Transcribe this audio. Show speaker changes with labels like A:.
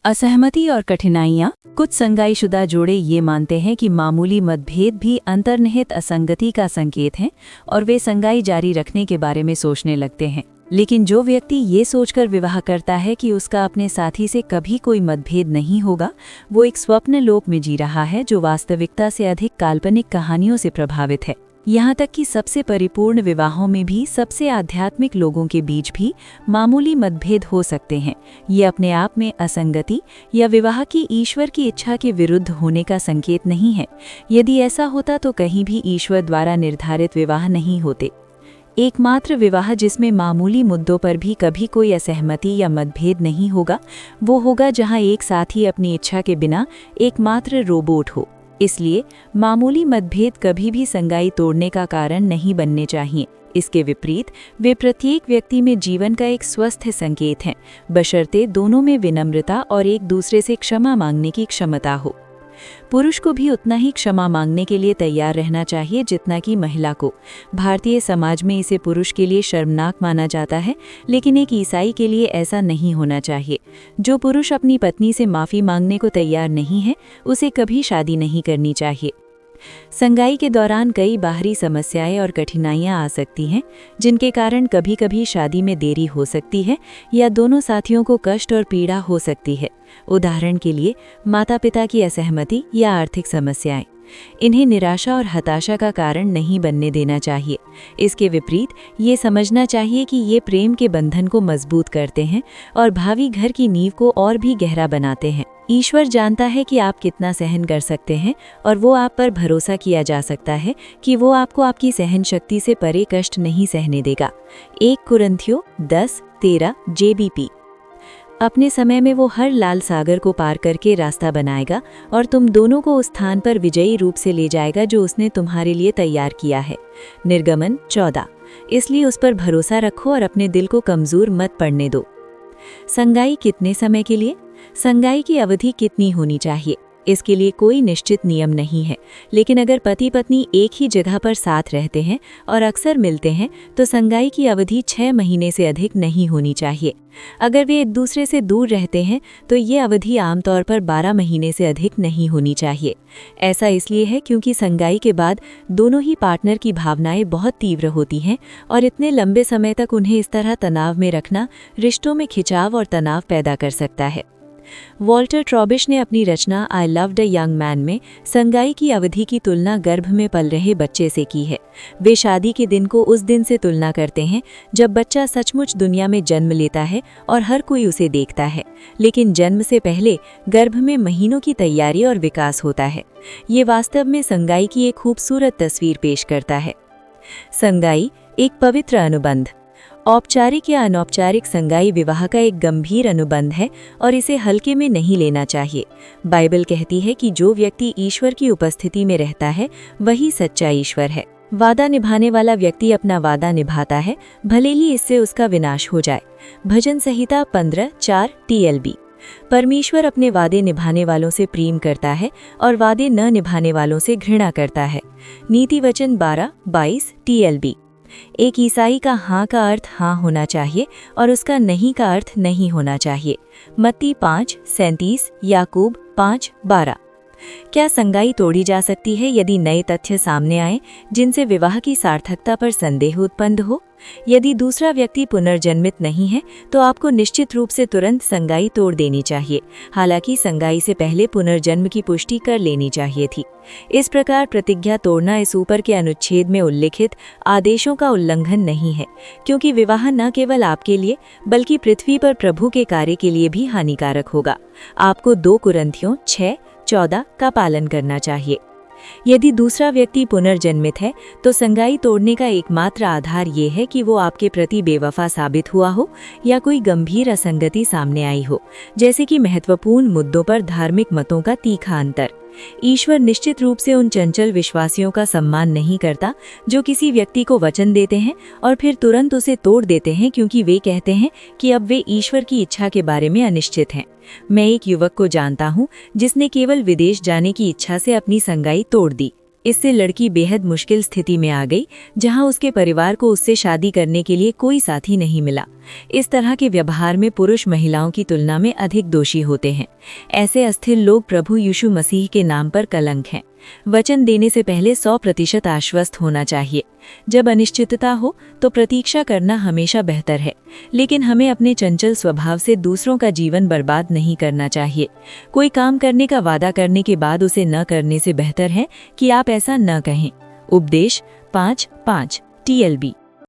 A: असहमति और कठिनाइयाँ। कुछ संगाईशुदा जोड़े ये मानते हैं कि मामूली मतभेद भी अंतर्निहित असंगति का संकेत हैं और वे संगाई जारी रखने के बारे में सोचने लगते हैं। लेकिन जो व्यक्ति ये सोचकर विवाह करता है कि उसका अपने साथी से कभी कोई मतभेद नहीं होगा, वो एक स्वप्न लोक में जी रहा है जो वास्तविकता से अधिक काल्पनिक कहानियों से प्रभावित है। यहाँ तक कि सबसे परिपूर्ण विवाहों में भी, सबसे आध्यात्मिक लोगों के बीच भी मामूली मतभेद हो सकते हैं। ये अपने आप में असंगति या विवाह की ईश्वर की इच्छा के विरुद्ध होने का संकेत नहीं है। यदि ऐसा होता तो कहीं भी ईश्वर द्वारा निर्धारित विवाह नहीं होते। एकमात्र विवाह जिसमें मामूली मुद्दों पर भी कभी कोई असहमति या मतभेद नहीं होगा, वो होगा जहाँ एक साथी अपनी इच्छा के बिना एकमात्र रोबोट हो। इसलिए मामूली मतभेद कभी भी संगाई तोड़ने का कारण नहीं बनने चाहिए। इसके विपरीत वे प्रत्येक व्यक्ति में जीवन का एक स्वस्थ संकेत हैं, बशर्ते दोनों में विनम्रता और एक दूसरे से क्षमा मांगने की क्षमता हो। पुरुष को भी उतना ही क्षमा मांगने के लिए तैयार रहना चाहिए जितना कि महिला को। भारतीय समाज में इसे पुरुष के लिए शर्मनाक माना जाता है, लेकिन एक ईसाई के लिए ऐसा नहीं होना चाहिए। जो पुरुष अपनी पत्नी से माफ़ी मांगने को तैयार नहीं है, उसे कभी शादी नहीं करनी चाहिए। संगाई के दौरान कई बाहरी समस्याएं और कठिनाइयां आ सकती हैं, जिनके कारण कभी कभी शादी में देरी हो सकती है या दोनों साथियों को कष्ट और पीड़ा हो सकती है। उदाहरण के लिए माता पिता की असहमति या आर्थिक समस्याएं। इन्हें निराशा और हताशा का कारण नहीं बनने देना चाहिए। इसके विपरीत ये समझना चाहिए कि ये प्रेम के बंधन को मजबूत करते हैं और भावी घर की नींव को और भी गहरा बनाते हैं। ईश्वर जानता है कि आप कितना सहन कर सकते हैं और वो आप पर भरोसा किया जा सकता है कि वो आपको आपकी सहन शक्ति से परे कष्ट नहीं सहने देगा। 1 कुरिन्थियों 10:13 JBP। अपने समय में वो हर लाल सागर को पार करके रास्ता बनाएगा और तुम दोनों को उस स्थान पर विजयी रूप से ले जाएगा जो उसने तुम्हारे लिए तैयार किया है। निर्गमन 14। इसलिए उस पर भरोसा रखो और अपने दिल को कमजोर मत पड़ने दो। संगाई कितने समय के लिए? संगाई की अवधि कितनी होनी चाहिए? इसके लिए कोई निश्चित नियम नहीं है, लेकिन अगर पति पत्नी एक ही जगह पर साथ रहते हैं और अक्सर मिलते हैं तो संगाई की अवधि 6 महीने से अधिक नहीं होनी चाहिए। अगर वे एक दूसरे से दूर रहते हैं तो ये अवधि आमतौर पर 12 महीने से अधिक नहीं होनी चाहिए। ऐसा इसलिए है क्योंकि संगाई के बाद दोनों ही पार्टनर की भावनाएं बहुत तीव्र होती हैं और इतने लंबे समय तक उन्हें इस तरह तनाव में रखना रिश्तों में खिंचाव और तनाव पैदा कर सकता है। वॉल्टर ट्रॉबिश ने अपनी रचना I loved a young man में संगाई की अवधि की तुलना गर्भ में पल रहे बच्चे से की है। वे शादी के दिन को उस दिन से तुलना करते हैं जब बच्चा सचमुच दुनिया में जन्म लेता है और हर कोई उसे देखता है, लेकिन जन्म से पहले गर्भ में महीनों की तैयारी और विकास होता है। ये वास्तव में संगाई की एक खूबसूरत तस्वीर पेश करता है। संगाई एक पवित्र अनुबंध। औपचारिक या अनौपचारिक संगाई विवाह का एक गंभीर अनुबंध है और इसे हल्के में नहीं लेना चाहिए। बाइबल कहती है कि जो व्यक्ति ईश्वर की उपस्थिति में रहता है वही सच्चा ईश्वर है। वादा निभाने वाला व्यक्ति अपना वादा निभाता है, भले ही इससे उसका विनाश हो जाए। भजन संहिता 15:4 TLB। परमेश्वर अपने वादे निभाने वालों से प्रेम करता है और वादे न निभाने वालों से घृणा करता है। नीति वचन 12:22 TLB। एक ईसाई का हाँ का अर्थ हाँ होना चाहिए और उसका नहीं का अर्थ नहीं होना चाहिए। मत्ती 5:37 याकूब 5:12। क्या संगाई तोड़ी जा सकती है यदि नए तथ्य सामने आए जिनसे विवाह की सार्थकता पर संदेह उत्पन्न हो? यदि दूसरा व्यक्ति पुनर्जन्मित नहीं है तो आपको निश्चित रूप से तुरंत संगाई तोड़ देनी चाहिए। हालांकि संगाई से पहले पुनर्जन्म की पुष्टि कर लेनी चाहिए थी। इस प्रकार प्रतिज्ञा तोड़ना इस ऊपर के अनुच्छेद में उल्लिखित आदेशों का उल्लंघन नहीं है, क्योंकि विवाह न केवल आपके लिए बल्कि पृथ्वी पर प्रभु के कार्य के लिए भी हानिकारक होगा। आपको 2 कुरिन्थियों 6:14 का पालन करना चाहिए। यदि दूसरा व्यक्ति पुनर्जन्मित है तो संगाई तोड़ने का एकमात्र आधार ये है कि वो आपके प्रति बेवफा साबित हुआ हो या कोई गंभीर असंगति सामने आई हो, जैसे कि महत्वपूर्ण मुद्दों पर धार्मिक मतों का तीखा अंतर। ईश्वर निश्चित रूप से उन चंचल विश्वासियों का सम्मान नहीं करता जो किसी व्यक्ति को वचन देते हैं और फिर तुरंत उसे तोड़ देते हैं क्योंकि वे कहते हैं कि अब वे ईश्वर की इच्छा के बारे में अनिश्चित हैं। मैं एक युवक को जानता हूँ जिसने केवल विदेश जाने की इच्छा से अपनी संगाई तोड़ दी। इससे लड़की बेहद मुश्किल स्थिति में आ गई, जहां उसके परिवार को उससे शादी करने के लिए कोई साथी नहीं मिला। इस तरह के व्यवहार में पुरुष महिलाओं की तुलना में अधिक दोषी होते हैं। ऐसे अस्थिर लोग प्रभु यीशु मसीह के नाम पर कलंक हैं। वचन देने से पहले 100% आश्वस्त होना चाहिए। जब अनिश्चितता हो तो प्रतीक्षा करना हमेशा बेहतर है, लेकिन हमें अपने चंचल स्वभाव से दूसरों का जीवन बर्बाद नहीं करना चाहिए। कोई काम करने का वादा करने के बाद उसे न करने से बेहतर है कि आप ऐसा न कहें। उपदेश 5:5 TLB।